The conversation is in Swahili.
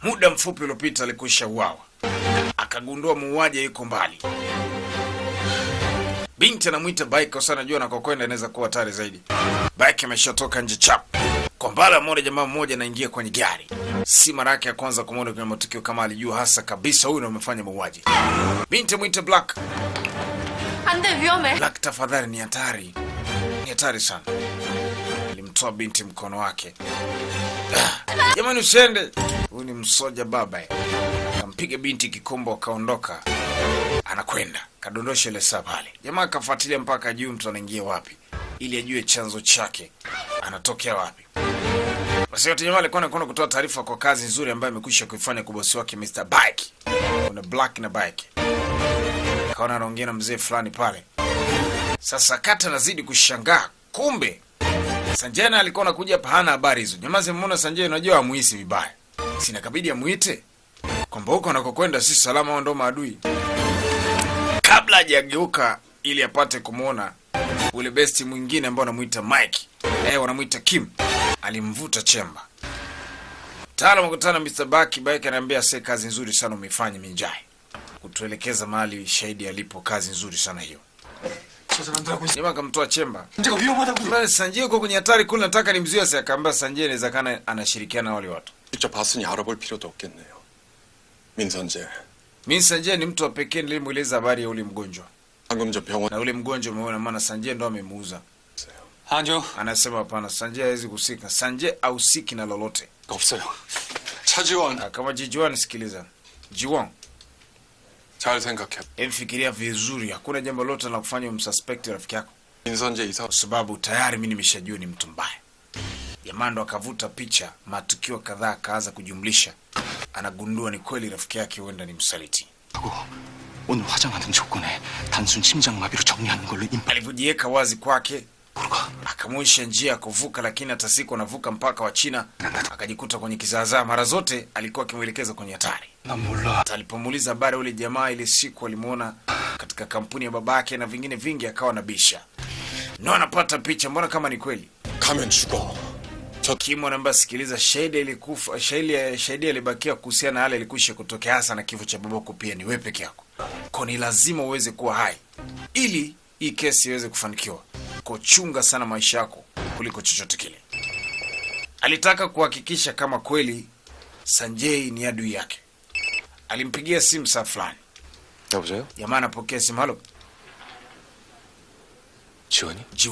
Muda mfupi uliopita alikwisha uawa. Akagundua muuaji yuko mbali. Binti anamuita Bike kwa sababu anajua anakokwenda inaweza kuwa hatari zaidi. Bike ameshatoka nje chap. Kwa mbali mmoja jamaa mmoja anaingia kwenye gari. Si mara yake ya kwanza kumuona kwenye matukio kama alijua hasa kabisa huyu ndiye amefanya mauaji. Binti muita Black. Ande viome. Black tafadhali ni hatari. Ni hatari sana. Alimtoa binti mkono wake. Jamani usiende. Huyu ni msoja baba. Akampiga binti kikombo akaondoka. Anakwenda. Kadondosha ile saa pale. Jamaa akafuatilia mpaka juu mtu anaingia wapi. Ili ajue chanzo chake. Anatokea wapi. Basi yote jamaa alikuwa anakwenda kutoa taarifa kwa kazi nzuri ambayo amekwisha kuifanya kwa bosi wake Mr. Bike. Kuna Black na Bike. Kaona anaongea na mzee fulani pale. Sasa kata nazidi kushangaa. Kumbe Sanjay alikuwa anakuja hapa hana habari hizo. Jamaa zimemuona Sanjay unajua amuhisi vibaya. Sina kabidi amuite. Kwamba huko anakokwenda si salama ndo maadui. Kabla hajageuka ili apate kumuona ule besti mwingine ambao anamuita Mike. Wanamuita Kim. Alimvuta chemba. Taalamu kutana Mr. Bike ananiambia sasa kazi nzuri sana umeifanya Minjai. Kutuelekeza mahali shahidi alipo, kazi nzuri sana hiyo. Jamaa kamtoa chemba. Mbona Sanjay uko kwenye hatari kule nataka nimzuie sasa akaambia Sanjay inawezekana anashirikiana na wale watu. 직접 봤으니 알아볼 필요도 없겠네요. 민선재. Sanjay ni mtu wa pekee nilimueleza habari ya ule mgonjwa. 방금 전 병원 Na ule mgonjwa umeona maana Sanjay ndo amemuuza. 한조. Anasema hapana Sanjay hawezi kusika. Sanjay hausiki na lolote. 없어요. 차지원. Kama Jijuan sikiliza. Jiwon. 잘 생각해. Emfikiria vizuri. Hakuna jambo lolote la kufanya umsuspect rafiki yako. 민선재 이사. Kwa sababu tayari mimi nimeshajua ni mtu mbaya. Jamaa ndo akavuta picha, matukio kadhaa akaanza kujumlisha. Anagundua ni kweli rafiki yake huenda ni msaliti. 오늘 화장하는 조건에 단순 심장마비로 정리하는 걸로 Alivyojiweka wazi kwake, akamuonyesha njia ya kuvuka lakini hata siku anavuka mpaka wa China, akajikuta kwenye kizaazaa. Mara zote alikuwa akimwelekeza kwenye hatari. Alipomuuliza habari ule jamaa ile siku alimuona katika kampuni ya babake na vingine vingi akawa na bisha. Ndio anapata picha mbona kama ni kweli. 가면 죽어. Kim anamba sikiliza shahidi ilikufa, shahidi alibakia kuhusiana na hali ilikwisha kutokea hasa na kifo cha babako pia ni wewe peke yako. Kwa ni lazima uweze kuwa hai ili hii kesi iweze kufanikiwa. Kwa chunga sana maisha yako kuliko chochote kile. Alitaka kuhakikisha kama kweli Sanjay ni adui yake. Alimpigia simu saa fulani. 여보세요? Jamaa anapokea simu. Halo. 지원이?